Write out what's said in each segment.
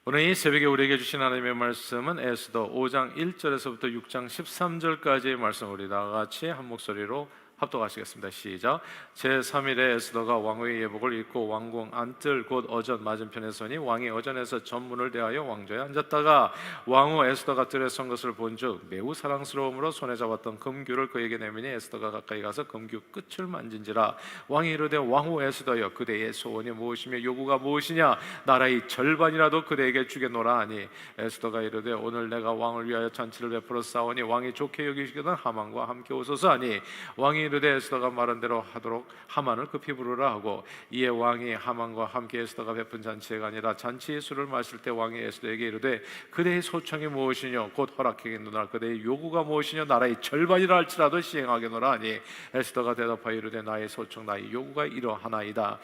오늘 이 새벽에 우리에게 주신 하나님의 말씀은 에스더 5장 1절에서부터 6장 13절까지의 말씀, 우리 다 같이 한 목소리로 합독하시겠습니다. 시작. 제3일에 에스더가 왕의 예복을 입고 왕궁 안뜰 곧 어전 맞은편에 서니 왕이 어전에서 전문을 대하여 왕좌에 앉았다가 왕후 에스더가 뜰에 선 것을 본즉 매우 사랑스러움으로 손에 잡았던 금규를 그에게 내미니 에스더가 가까이 가서 금규 끝을 만진지라. 왕이 이르되 왕후 에스더여, 그대의 소원이 무엇이며 요구가 무엇이냐? 나라의 절반이라도 그대에게 주겠노라 하니 에스더가 이르되 오늘 내가 왕을 위하여 잔치를 베풀어 싸우니 왕이 좋게 여기시거든 하만과 함께 오소서 하니 왕이 이르되 에스더가 말한 대로 하도록 하만을 급히 부르라 하고, 이에 왕이 하만과 함께 에스더가 베푼 잔치가 아니라 잔치의 술을 마실 때 왕이 에스더에게 이르되 그대의 소청이 무엇이뇨? 곧 허락하겠노라. 그대의 요구가 무엇이뇨? 나라의 절반이라 할지라도 시행하겠노라 하니 에스더가 대답하여 이르되 나의 소청 나의 요구가 이러하나이다.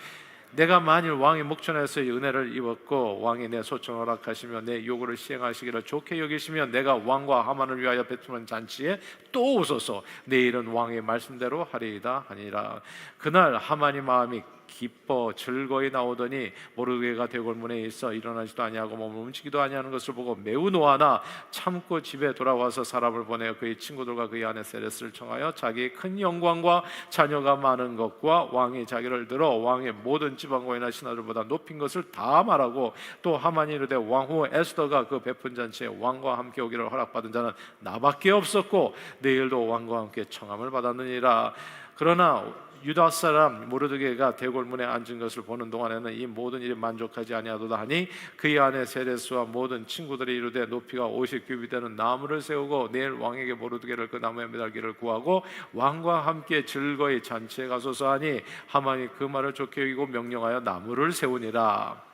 내가 만일 왕의 목전에서 은혜를 입었고 왕이 내 소청을 허락하시며 내 요구를 시행하시기를 좋게 여기시면 내가 왕과 하만을 위하여 베푸는 잔치에 또 오소서. 내일은 왕의 말씀대로 하리이다 하니라. 그날 하만이 마음이 기뻐 즐거이 나오더니 모르드게가 대궐문에 있어 일어나지도 아니하고 몸을 움직이도 아니하는 것을 보고 매우 노하나 참고 집에 돌아와서 사람을 보내어 그의 친구들과 그의 아내 세레스를 청하여 자기의 큰 영광과 자녀가 많은 것과 왕이 자기를 들어 왕의 모든 지방관이나 신하들보다 높인 것을 다 말하고, 또 하만이 이르되 왕후 에스더가 그 베푼 잔치에 왕과 함께 오기를 허락받은 자는 나밖에 없었고 내일도 왕과 함께 청함을 받았느니라. 그러나 유다 사람 모르드게가 대궐문에 앉은 것을 보는 동안에는 이 모든 일이 만족하지 아니하도다 하니 그의 아내 세레스와 모든 친구들이 이르되 높이가 50규빗 되는 나무를 세우고 내일 왕에게 모르드게를 그 나무에 매달기를 구하고 왕과 함께 즐거이 잔치에 가소서 하니 하만이 그 말을 좋게 여기고 명령하여 나무를 세우니라.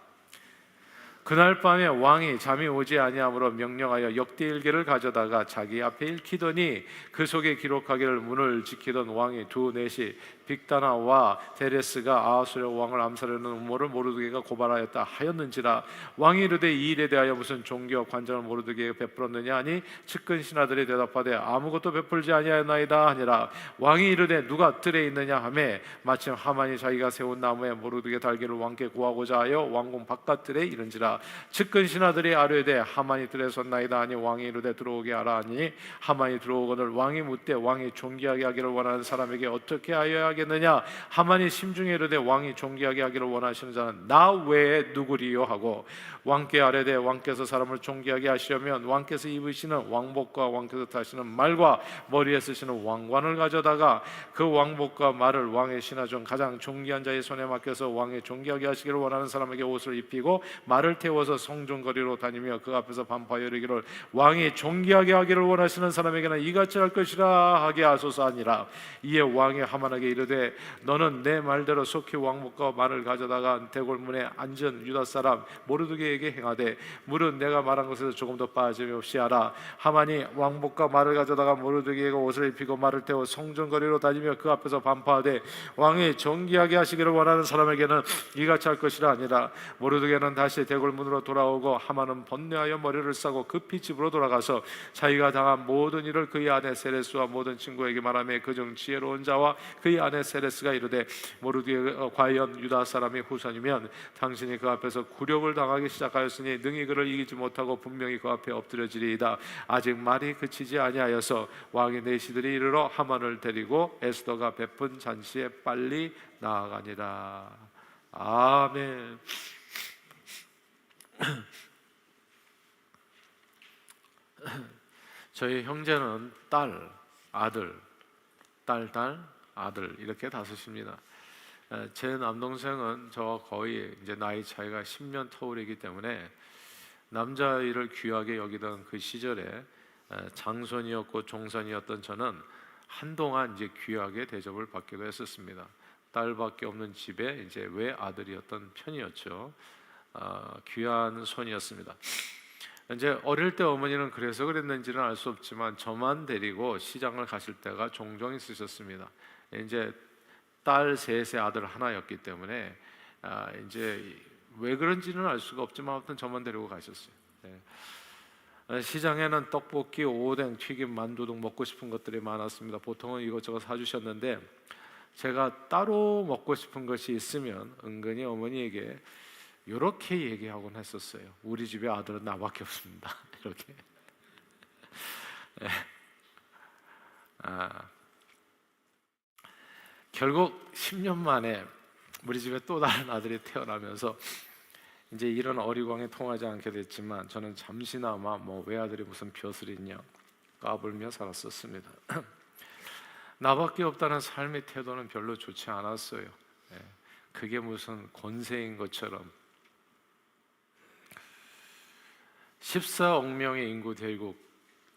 그날 밤에 왕이 잠이 오지 아니하므로 명령하여 역대일기를 가져다가 자기 앞에 읽히더니 그 속에 기록하기를 문을 지키던 왕이 두 넷이 빅다나와 데레스가 아하수르 왕을 암살하는 음모를 모르드게가 고발하였다 하였는지라. 왕이 이르되 이 일에 대하여 무슨 종교와 관장을 모르드게에게 베풀었느냐 하니 측근 신하들이 대답하되 아무것도 베풀지 아니하였나이다 하니라. 왕이 이르되 누가 뜰에 있느냐 하매 마침 하만이 자기가 세운 나무에 모르드게 달기를 왕께 구하고자 하여 왕궁 바깥뜰에 이른지라. 측근 신하들이 아뢰되 하만이 뜰에 섰나이다 하니 왕이 이르되 들어오게 하라 하니 하만이 들어오거늘 왕이 묻되 왕이 존귀하게 하기를 원하는 사람에게 어떻게 하여야 하겠느냐? 하만이 심중에 이르되 왕이 존귀하게 하기를 원하시는 자는 나 외에 누구리요? 하고 왕께 아뢰되 왕께서 사람을 존귀하게 하시려면 왕께서 입으시는 왕복과 왕께서 타시는 말과 머리에 쓰시는 왕관을 가져다가 그 왕복과 말을 왕의 신하 중 가장 존귀한 자의 손에 맡겨서 왕이 존귀하게 하시기를 원하는 사람에게 옷을 입히고 말을 태워서 성중거리로 다니며 그 앞에서 반파하여 이르기를 왕이 존귀하게 하기를 원하시는 사람에게는 이같이 할 것이라 하게 하소서 하니라. 이에 왕이 하만에게 이르되 너는 내 말대로 속히 왕복과 말을 가져다가 대궐문에 앉은 유다 사람 모르드게에게 행하되 물은 내가 말한 것에서 조금 더 빠짐이 없이 하라. 하만이 왕복과 말을 가져다가 모르드게에게 옷을 입히고 말을 태워 성중거리로 다니며 그 앞에서 반파하되 왕이 존귀하게 하시기를 원하는 사람에게는 이같이 할 것이라 하니라. 모르드게는 다시 대궐문으로 돌아오고 하만은 번뇌하여 머리를 싸고 급히 집으로 돌아가서 자기가 당한 모든 일을 그의 아내 세레스와 모든 친구에게 말하며 그중 지혜로운 자와 그의 아내 세레스가 이르되 모르드게 과연 유다 사람이 후손이면 당신이 그 앞에서 굴욕을 당하기 시작하였으니 능히 그를 이기지 못하고 분명히 그 앞에 엎드려지리이다. 아직 말이 그치지 아니하여서 왕의 내시들이 이르러 하만을 데리고 에스더가 베푼 잔치에 빨리 나아가니라. 아멘. 저희 형제는 딸, 아들, 딸, 아들 이렇게 다섯입니다. 제 남동생은 저와 거의 이제 나이 차이가 10년 터울이기 때문에 남자아이를 귀하게 여기던 그 시절에 장손이었고 종손이었던 저는 한동안 이제 귀하게 대접을 받기도 했었습니다. 딸밖에 없는 집에 이제 외아들이었던 편이었죠. 귀한 손이었습니다. 이제 어릴 때 어머니는 그래서 그랬는지는 알 수 없지만 저만 데리고 시장을 가실 때가 종종 있으셨습니다. 이제 딸 셋의 아들 하나였기 때문에 이제 왜 그런지는 알 수가 없지만 아무튼 저만 데리고 가셨어요. 시장에는 떡볶이, 오뎅, 튀김, 만두 등 먹고 싶은 것들이 많았습니다. 보통은 이것저것 사주셨는데 제가 따로 먹고 싶은 것이 있으면 은근히 어머니에게 이렇게 얘기하곤 했었어요. 우리 집에 아들은 나밖에 없습니다. 이렇게. 결국 10년 만에 우리 집에 또 다른 아들이 태어나면서 이제 이런 어리광에 통하지 않게 됐지만 저는 잠시나마 뭐 외아들이 무슨 벼슬이 있냐 까불며 살았었습니다. 나밖에 없다는 삶의 태도는 별로 좋지 않았어요. 그게 무슨 권세인 것처럼. 14억 명의 인구 대국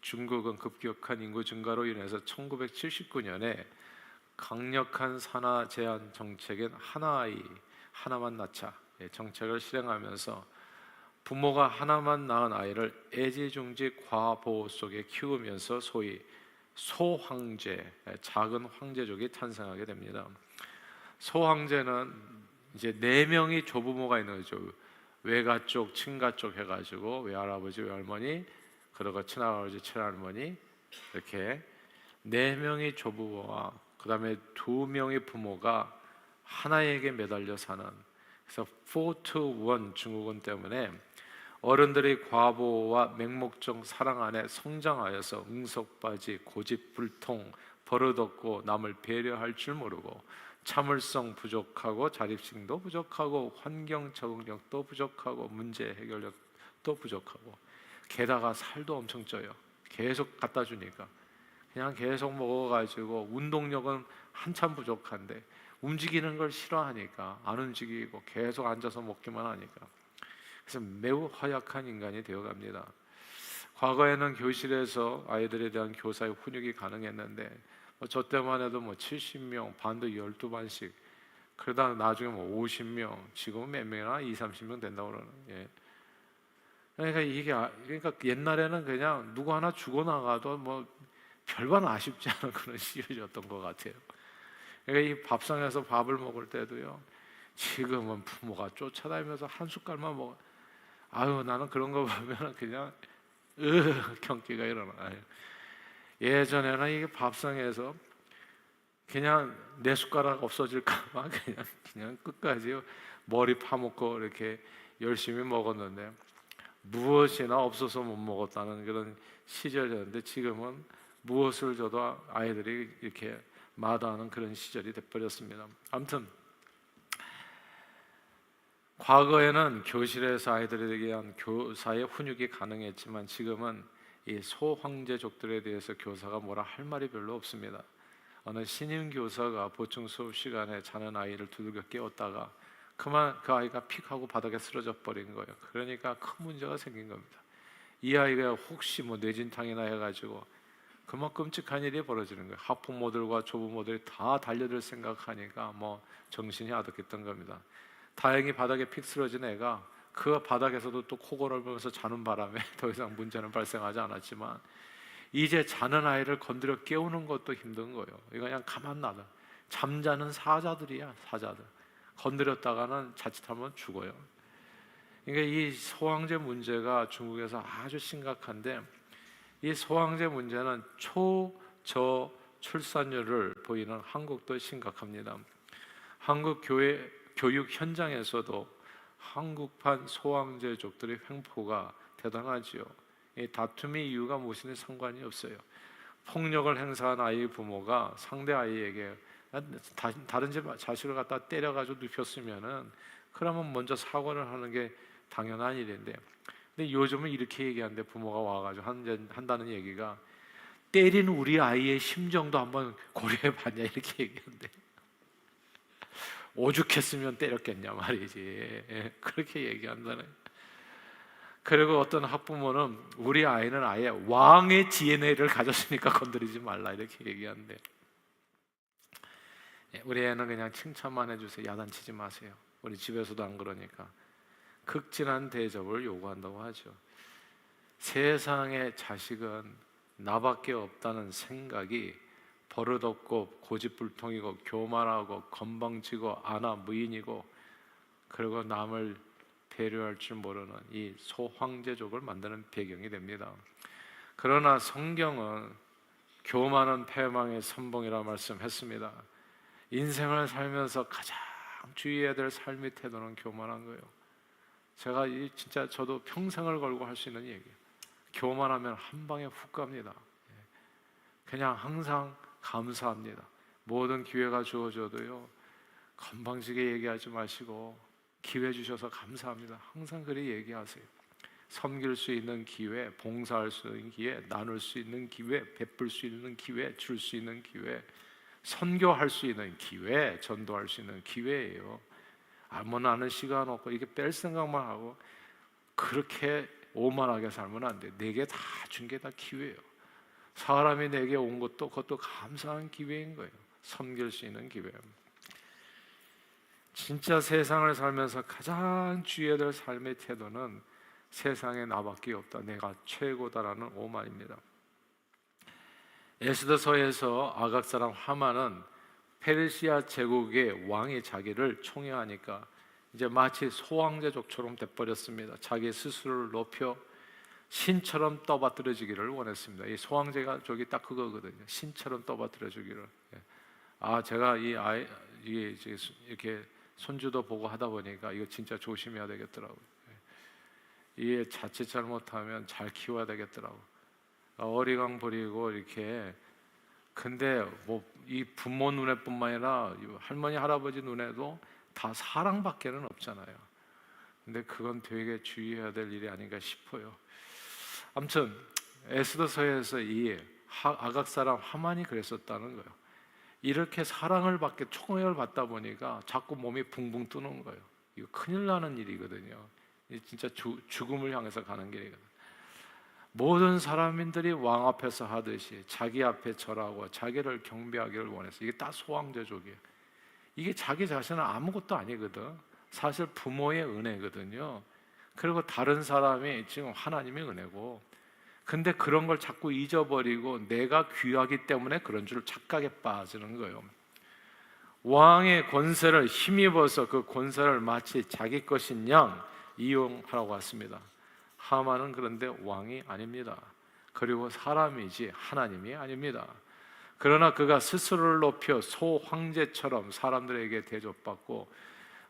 중국은 급격한 인구 증가로 인해서 1979년에 강력한 산하 제한 정책인 하나아이 하나만 낳자 정책을 실행하면서 부모가 하나만 낳은 아이를 애지중지 과보호 속에 키우면서 소위 소황제, 작은 황제족이 탄생하게 됩니다. 소황제는 이제 4명이 조부모가 있는 거죠. 외가 쪽, 친가 쪽 해가지고 외할아버지, 외할머니, 그리고 친할아버지, 친할머니 이렇게 4명의 조부모와 그 다음에 2명의 부모가 하나에게 매달려 사는, 그래서 4 to 1 중국은 때문에 어른들이 과보와 맹목적 사랑 안에 성장하여서 응석바지, 고집불통, 버릇없고 남을 배려할 줄 모르고 참을성 부족하고 자립심도 부족하고 환경 적응력도 부족하고 문제 해결력도 부족하고 게다가 살도 엄청 쪄요. 계속 갖다 주니까 그냥 계속 먹어가지고 운동력은 한참 부족한데 움직이는 걸 싫어하니까 안 움직이고 계속 앉아서 먹기만 하니까 그래서 매우 허약한 인간이 되어갑니다. 과거에는 교실에서 아이들에 대한 교사의 훈육이 가능했는데 저 때만 해도 70명, 반도 12반씩 그러다 나중에 50명, 지금은 몇 명이나 20-30명 된다고 그러는. 그러니까 옛날에는 그냥 누구 하나 죽어나가도 별반 아쉽지 않은 그런 시절이었던 것 같아요. 그러니까 이 밥상에서 밥을 먹을 때도요, 지금은 부모가 쫓아다니면서 한 숟갈만 먹어. 아유, 나는 그런 거 보면 그냥 경기가 일어나요. 예전에는 이게 밥상에서 그냥 내 숟가락 없어질까봐 그냥 끝까지 머리 파먹고 이렇게 열심히 먹었는데 무엇이나 없어서 못 먹었다는 그런 시절이었는데 지금은 무엇을 줘도 아이들이 이렇게 마다하는 그런 시절이 돼버렸습니다. 아무튼 과거에는 교실에서 아이들에 대한 교사의 훈육이 가능했지만 지금은 이 소황제족들에 대해서 교사가 뭐라 할 말이 별로 없습니다. 어느 신임 교사가 보충 수업 시간에 자는 아이를 두들겨 깨웠다가 그만 그 아이가 픽하고 바닥에 쓰러져 버린 거예요. 그러니까 큰 문제가 생긴 겁니다. 이 아이가 혹시 뇌진탕이나 해가지고 그만 끔찍한 일이 벌어지는 거예요. 학부모들과 조부모들이 다 달려들 생각하니까 정신이 아득했던 겁니다. 다행히 바닥에 픽 쓰러진 애가 그 바닥에서도 또 코골면서 자는 바람에 더 이상 문제는 발생하지 않았지만 이제 자는 아이를 건드려 깨우는 것도 힘든 거예요. 이거 그냥 가만 놔둬. 잠자는 사자들이야, 사자들. 건드렸다가는 자칫하면 죽어요. 그러니까 이 소황제 문제가 중국에서 아주 심각한데 이 소황제 문제는 초저 출산율을 보이는 한국도 심각합니다. 한국 교육 현장에서도 한국판 소황제족들의 횡포가 대단하지요. 이 다툼의 이유가 무엇이든 상관이 없어요. 폭력을 행사한 아이의 부모가 상대 아이에게 다른 집 자식을 갖다 때려가지고 눕혔으면은 그러면 먼저 사과를 하는 게 당연한 일인데, 근데 요즘은 이렇게 얘기하는데 부모가 와가지고 한다는 얘기가 때린 우리 아이의 심정도 한번 고려해봤냐 이렇게 얘기하는데 오죽했으면 때렸겠냐 말이지. 그렇게 얘기한다는. 그리고 어떤 학부모는 우리 아이는 아예 왕의 DNA를 가졌으니까 건드리지 말라 이렇게 얘기하는데 우리 애는 그냥 칭찬만 해주세요. 야단치지 마세요. 우리 집에서도 안 그러니까. 극진한 대접을 요구한다고 하죠. 세상의 자식은 나밖에 없다는 생각이 버릇없고 고집불통이고 교만하고 건방지고 안하무인이고 그리고 남을 배려할 줄 모르는 이 소황제족을 만드는 배경이 됩니다. 그러나 성경은 교만은 패망의 선봉이라 말씀했습니다. 인생을 살면서 가장 주의해야 될 삶의 태도는 교만한 거예요. 제가 진짜 저도 평생을 걸고 할 수 있는 얘기예요. 교만하면 한 방에 훅 갑니다. 그냥 항상 감사합니다. 모든 기회가 주어져도요, 건방지게 얘기하지 마시고 기회 주셔서 감사합니다. 항상 그리 얘기하세요. 섬길 수 있는 기회, 봉사할 수 있는 기회, 나눌 수 있는 기회, 베풀 수 있는 기회, 줄 수 있는 기회, 선교할 수 있는 기회, 전도할 수 있는 기회예요. 아무나 하는 시간 없고 이게 뺄 생각만 하고 그렇게 오만하게 살면 안 돼. 내게 다 준 게 다 기회예요. 사람이 내게 온 것도 그것도 감사한 기회인 거예요. 섬길 수 있는 기회. 진짜 세상을 살면서 가장 주의해야 될 삶의 태도는 세상에 나밖에 없다, 내가 최고다라는 오만입니다. 에스더서에서 아각 사람 하만은 페르시아 제국의 왕이 자기를 총애하니까 이제 마치 소황제족처럼 돼버렸습니다. 자기 스스로를 높여 신처럼 떠받들어지기를 원했습니다. 이 소황제족이 딱 그거거든요. 신처럼 떠받들어지기를. 제가 이 아이 이게 이렇게 손주도 보고 하다 보니까 이거 진짜 조심해야 되겠더라고요. 이게 자칫 잘못하면 잘 키워야 되겠더라고. 어리광 부리고 이렇게. 근데 뭐 이 부모 눈에뿐만 아니라 할머니 할아버지 눈에도 다 사랑밖에는 없잖아요. 근데 그건 되게 주의해야 될 일이 아닌가 싶어요. 아무튼 에스더서에서 이 아각 사람 하만이 그랬었다는 거예요. 이렇게 사랑을 받게 총애를 받다 보니까 자꾸 몸이 붕붕 뜨는 거예요. 이거 큰일 나는 일이거든요. 진짜 죽음을 향해서 가는 길이거든요. 모든 사람들이 왕 앞에서 하듯이 자기 앞에 절하고 자기를 경배하기를 원해서 이게 다 소황제족이에요. 이게 자기 자신은 아무것도 아니거든. 사실 부모의 은혜거든요. 그리고 다른 사람이 지금 하나님의 은혜고, 근데 그런 걸 자꾸 잊어버리고 내가 귀하기 때문에 그런 줄 착각에 빠지는 거예요. 왕의 권세를 힘입어서 그 권세를 마치 자기 것인 양 이용하라고 했습니다. 하만은 그런데 왕이 아닙니다. 그리고 사람이지 하나님이 아닙니다. 그러나 그가 스스로를 높여 소황제처럼 사람들에게 대접받고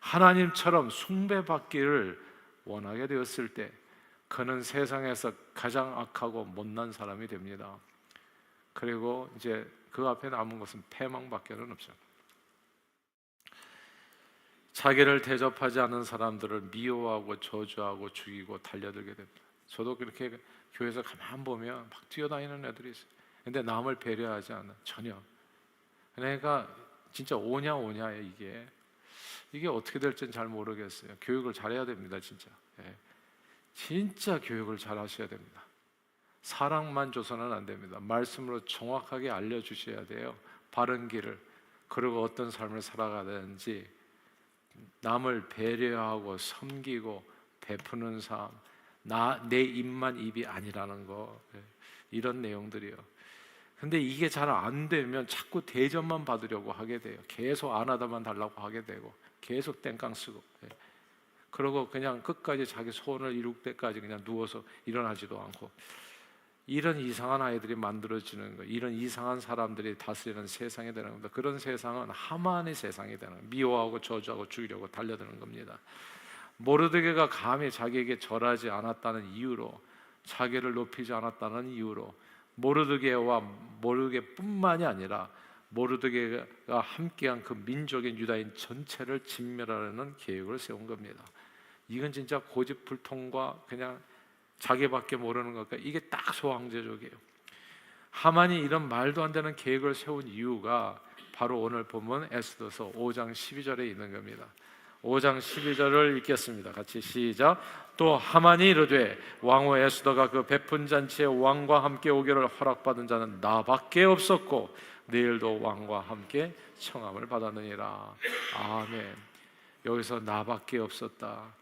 하나님처럼 숭배받기를 원하게 되었을 때 그는 세상에서 가장 악하고 못난 사람이 됩니다. 그리고 이제 그 앞에 남은 것은 패망밖에는 없죠. 자기를 대접하지 않는 사람들을 미워하고 저주하고 죽이고 달려들게 됩니다. 저도 그렇게 교회에서 가만 보면 막 뛰어다니는 애들이 있어요. 근데 남을 배려하지 않아, 전혀. 그러니까 진짜 오냐에 이게 어떻게 될지는 잘 모르겠어요. 교육을 잘해야 됩니다, 진짜. 진짜 교육을 잘 하셔야 됩니다. 사랑만 줘서는 안 됩니다. 말씀으로 정확하게 알려주셔야 돼요. 바른 길을. 그리고 어떤 삶을 살아가야 되는지, 남을 배려하고 섬기고 베푸는 삶, 내 입만 입이 아니라는 거, 이런 내용들이요. 근데 이게 잘 안 되면 자꾸 대접만 받으려고 하게 돼요. 계속 안 하다만 달라고 하게 되고 계속 땡깡 쓰고, 그러고 그냥 끝까지 자기 소원을 이룰 때까지 그냥 누워서 일어나지도 않고, 이런 이상한 아이들이 만들어지는 거, 이런 이상한 사람들이 다스리는 세상이 되는 겁니다. 그런 세상은 하만의 세상이 되는 거예요. 미워하고 저주하고 죽이려고 달려드는 겁니다. 모르드게가 감히 자기에게 절하지 않았다는 이유로, 자기를 높이지 않았다는 이유로 모르드게와 모르드게뿐만이 아니라 모르드게가 함께한 그 민족인 유다인 전체를 진멸하려는 계획을 세운 겁니다. 이건 진짜 고집불통과 그냥 자기밖에 모르는 것과 이게 딱 소황제족이에요. 하만이 이런 말도 안 되는 계획을 세운 이유가 바로 오늘 본문 에스더서 5장 12절에 있는 겁니다. 5장 12절을 읽겠습니다. 같이 시작. 또 하만이 이르되 왕후 에스더가 그 베푼 잔치에 왕과 함께 오기를 허락받은 자는 나밖에 없었고 내일도 왕과 함께 청함을 받았느니라. 아멘. 여기서 나밖에 없었다.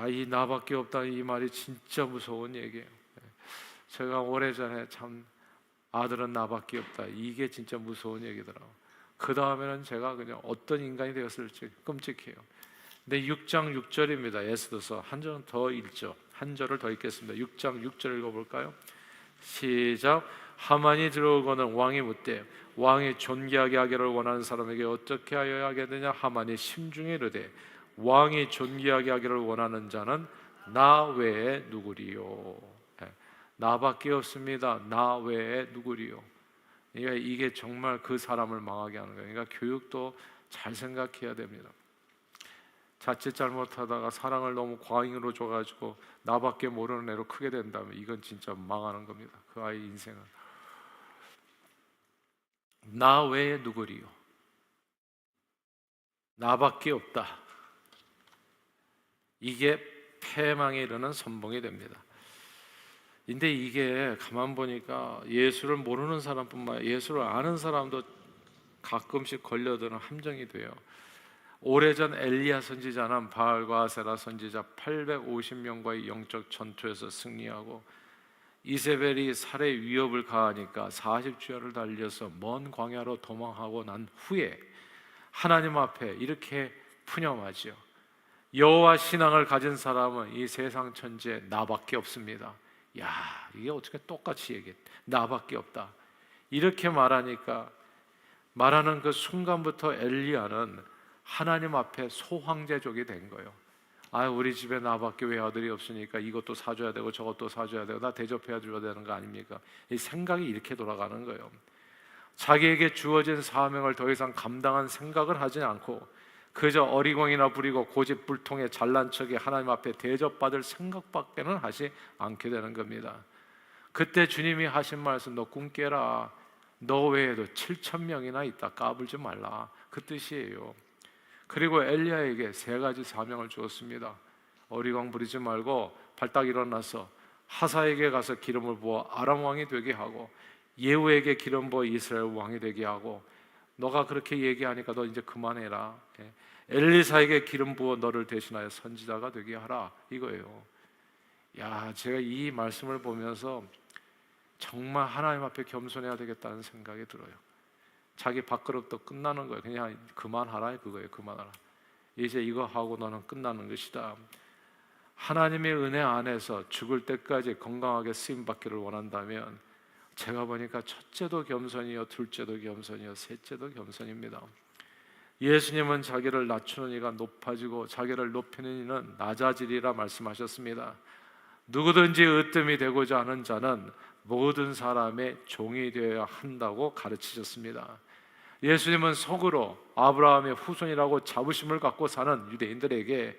이 나밖에 없다, 이 말이 진짜 무서운 얘기예요. 제가 오래전에 참 아들은 나밖에 없다, 이게 진짜 무서운 얘기더라고요. 그 다음에는 제가 그냥 어떤 인간이 되었을지 끔찍해요. 근데 6장 6절입니다. 에스더서 한 절은 더 읽죠. 한 절을 더 읽겠습니다. 6장 6절 읽어볼까요? 시작. 하만이 들어오고는 왕이 묻되 왕이 존귀하게 하기를 원하는 사람에게 어떻게 하여야 하겠느냐. 하만이 심중에 이르되 왕이 존귀하게 하기를 원하는 자는 나 외에 누구리요? 나밖에 없습니다. 나 외에 누구리요? 그러니까 이게 정말 그 사람을 망하게 하는 거예요. 그러니까 교육도 잘 생각해야 됩니다. 자칫 잘못하다가 사랑을 너무 과잉으로 줘가지고 나밖에 모르는 애로 크게 된다면 이건 진짜 망하는 겁니다. 그 아이 인생은. 나 외에 누구리요? 나밖에 없다. 이게 패망에 이르는 선봉이 됩니다. 근데 이게 가만 보니까 예수를 모르는 사람뿐만 아니라 예수를 아는 사람도 가끔씩 걸려드는 함정이 돼요. 오래전 엘리야 선지자는 바알과 아세라 선지자 850명과의 영적 전투에서 승리하고 이세벨이 살해 위협을 가하니까 40주야를 달려서 먼 광야로 도망하고 난 후에 하나님 앞에 이렇게 푸념하지요. 여호와 신앙을 가진 사람은 이 세상 천지에 나밖에 없습니다. 야, 이게 어떻게 똑같이 얘기해? 나밖에 없다. 이렇게 말하니까 말하는 그 순간부터 엘리야는 하나님 앞에 소황제족이 된 거예요. 아, 우리 집에 나밖에 외아들이 없으니까 이것도 사줘야 되고 저것도 사줘야 되고 나 대접해야 줘야 되는 거 아닙니까? 이 생각이 이렇게 돌아가는 거예요. 자기에게 주어진 사명을 더 이상 감당한 생각을 하지 않고 그저 어리광이나 부리고 고집불통에 잘난 척에 하나님 앞에 대접받을 생각밖에는 하지 않게 되는 겁니다. 그때 주님이 하신 말씀, 너 꿈 깨라. 너 외에도 7,000명이나 있다. 까불지 말라. 그 뜻이에요. 그리고 엘리야에게 3가지 사명을 주었습니다. 어리광 부리지 말고 발딱 일어나서 하사에게 가서 기름을 부어 아람 왕이 되게 하고 예후에게 기름 부어 이스라엘 왕이 되게 하고 너가 그렇게 얘기하니까 너 이제 그만해라. 엘리사에게 기름 부어 너를 대신하여 선지자가 되게 하라. 이거예요. 야, 제가 이 말씀을 보면서 정말 하나님 앞에 겸손해야 되겠다는 생각이 들어요. 자기 밥그릇도 끝나는 거예요. 그냥 그만하라 그거예요. 그만하라. 이제 이거 하고 너는 끝나는 것이다. 하나님의 은혜 안에서 죽을 때까지 건강하게 쓰임받기를 원한다면 제가 보니까 첫째도 겸손이요, 둘째도 겸손이요, 셋째도 겸손입니다. 예수님은 자기를 낮추는 이가 높아지고 자기를 높이는 이는 낮아지리라 말씀하셨습니다. 누구든지 으뜸이 되고자 하는 자는 모든 사람의 종이 되어야 한다고 가르치셨습니다. 예수님은 속으로 아브라함의 후손이라고 자부심을 갖고 사는 유대인들에게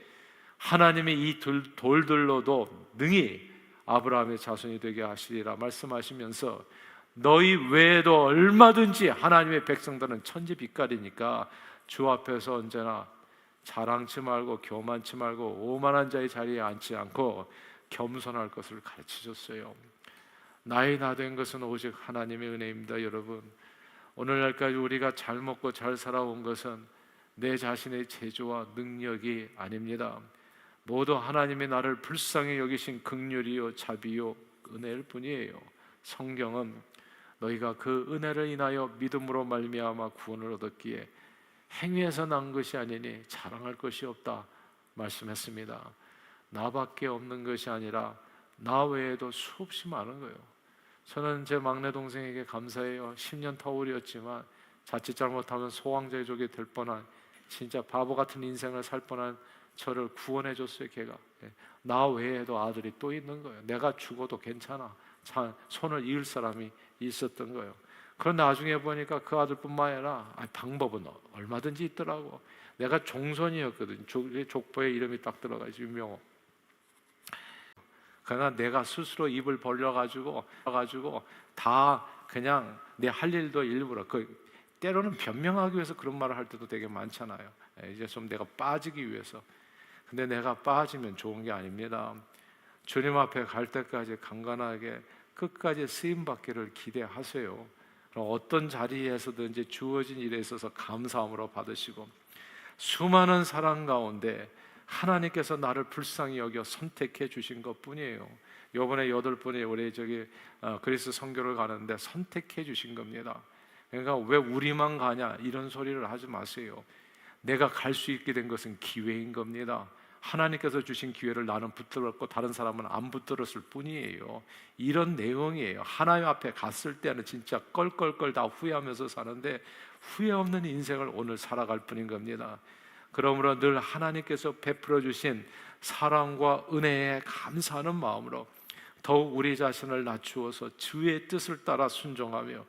하나님이 이 돌들로도 능히 아브라함의 자손이 되게 하시리라 말씀하시면서 너희 외에도 얼마든지 하나님의 백성들은 천지 빛깔이니까 주 앞에서 언제나 자랑치 말고 교만치 말고 오만한 자의 자리에 앉지 않고 겸손할 것을 가르치셨어요. 나이 나 된 것은 오직 하나님의 은혜입니다. 여러분, 오늘날까지 우리가 잘 먹고 잘 살아온 것은 내 자신의 재주와 능력이 아닙니다. 모두 하나님이 나를 불쌍히 여기신 긍휼이요 자비요 은혜일 뿐이에요. 성경은 너희가 그 은혜를 인하여 믿음으로 말미암아 구원을 얻었기에 행위에서 난 것이 아니니 자랑할 것이 없다 말씀했습니다. 나밖에 없는 것이 아니라 나 외에도 수없이 많은 거예요. 저는 제 막내 동생에게 감사해요. 10년 터울이었지만 자칫 잘못하면 소황제족이 될 뻔한 진짜 바보 같은 인생을 살 뻔한 저를 구원해 줬어요. 걔가. 나 외에도 아들이 또 있는 거예요. 내가 죽어도 괜찮아. 손을 이을 사람이 있었던 거예요. 그런데 나중에 보니까 그 아들뿐만 아니라 방법은 얼마든지 있더라고. 내가 종손이었거든. 족보에 이름이 딱 들어가지, 유명호. 그러나 내가 스스로 입을 벌려가지고 다 그냥 내 할 일도 일부러 때로는 변명하기 위해서 그런 말을 할 때도 되게 많잖아요. 이제 좀 내가 빠지기 위해서. 근데 내가 빠지면 좋은 게 아닙니다. 주님 앞에 갈 때까지 강건하게 끝까지 쓰임받기를 기대하세요. 어떤 자리에서든지 주어진 일에 있어서 감사함으로 받으시고 수많은 사랑 가운데 하나님께서 나를 불쌍히 여겨 선택해 주신 것뿐이에요. 이번에 8분이 우리 그리스 선교를 가는데 선택해 주신 겁니다. 그러니까 왜 우리만 가냐 이런 소리를 하지 마세요. 내가 갈 수 있게 된 것은 기회인 겁니다. 하나님께서 주신 기회를 나는 붙들었고 다른 사람은 안 붙들었을 뿐이에요. 이런 내용이에요. 하나님 앞에 갔을 때는 진짜 껄껄껄 다 후회하면서 사는데 후회 없는 인생을 오늘 살아갈 뿐인 겁니다. 그러므로 늘 하나님께서 베풀어 주신 사랑과 은혜에 감사하는 마음으로 더욱 우리 자신을 낮추어서 주의 뜻을 따라 순종하며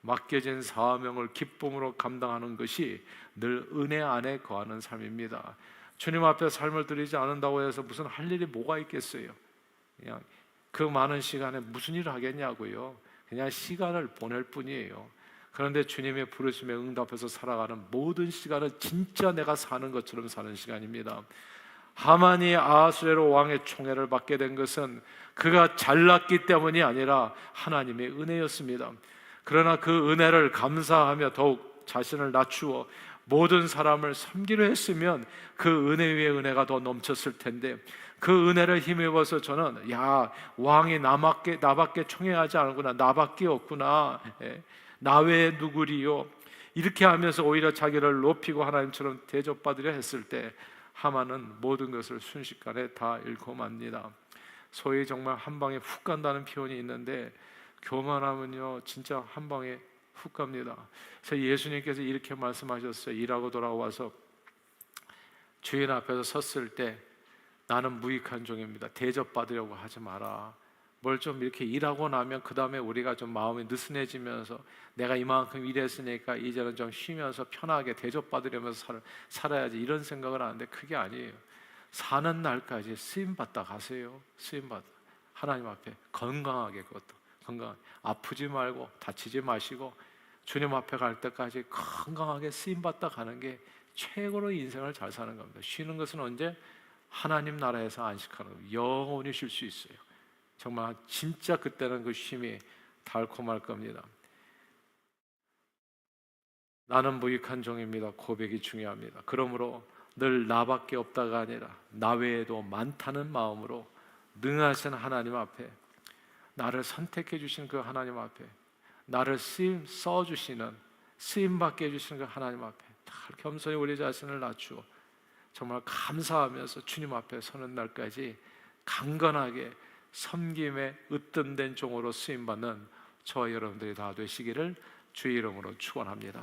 맡겨진 사명을 기쁨으로 감당하는 것이 늘 은혜 안에 거하는 삶입니다. 주님 앞에 삶을 드리지 않는다고 해서 무슨 할 일이 뭐가 있겠어요? 그냥 그 많은 시간에 무슨 일을 하겠냐고요. 그냥 시간을 보낼 뿐이에요. 그런데 주님의 부르심에 응답해서 살아가는 모든 시간은 진짜 내가 사는 것처럼 사는 시간입니다. 하만이 아하수에로 왕의 총애를 받게 된 것은 그가 잘났기 때문이 아니라 하나님의 은혜였습니다. 그러나 그 은혜를 감사하며 더욱 자신을 낮추어 모든 사람을 섬기려 했으면 그 은혜 위에 은혜가 더 넘쳤을 텐데, 그 은혜를 힘입어서 저는 왕이 나밖에 총애하지 않구나, 나밖에 없구나, 나 외에 누구리요, 이렇게 하면서 오히려 자기를 높이고 하나님처럼 대접받으려 했을 때 하만은 모든 것을 순식간에 다 잃고 맙니다. 소위 정말 한 방에 훅 간다는 표현이 있는데, 교만하면요 진짜 한 방에 훅 갑니다. 그래서 예수님께서 이렇게 말씀하셨어요. 일하고 돌아와서 주인 앞에서 섰을 때 나는 무익한 종입니다. 대접받으려고 하지 마라. 뭘 좀 이렇게 일하고 나면 그 다음에 우리가 좀 마음이 느슨해지면서 내가 이만큼 일했으니까 이제는 좀 쉬면서 편하게 대접받으려면서 살아야지, 이런 생각을 하는데 그게 아니에요. 사는 날까지 쓰임받다 가세요. 쓰임받다 하나님 앞에 건강하게, 그것도 건강하게, 아프지 말고 다치지 마시고 주님 앞에 갈 때까지 건강하게 쓰임받다 가는 게 최고로 인생을 잘 사는 겁니다. 쉬는 것은 언제? 하나님 나라에서 안식하는 겁니다. 영원히 쉴 수 있어요. 정말 진짜 그때는 그 쉼이 달콤할 겁니다. 나는 무익한 종입니다. 고백이 중요합니다. 그러므로 늘 나밖에 없다가 아니라 나 외에도 많다는 마음으로 능하신 하나님 앞에, 나를 선택해 주신 그 하나님 앞에, 나를 써주시는, 쓰임받게 해주시는 그 하나님 앞에 다 겸손히 우리 자신을 낮추어 정말 감사하면서 주님 앞에 서는 날까지 강건하게 섬김에 으뜸된 종으로 쓰임받는 저와 여러분들이 다 되시기를 주의 이름으로 축원합니다.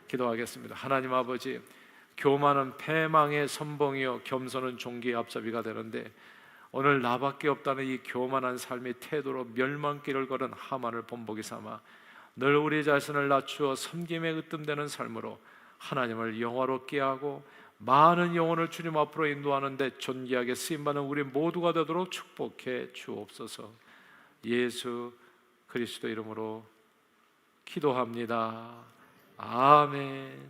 기도하겠습니다. 하나님 아버지, 교만은 패망의 선봉이요 겸손은 종기의 앞잡이가 되는데, 오늘 나밖에 없다는 이 교만한 삶의 태도로 멸망길을 걸은 하만을 본보기 삼아 늘 우리 자신을 낮추어 섬김에 으뜸되는 삶으로 하나님을 영화롭게 하고 많은 영혼을 주님 앞으로 인도하는데 존귀하게 쓰임받는 우리 모두가 되도록 축복해 주옵소서. 예수 그리스도 이름으로 기도합니다. 아멘.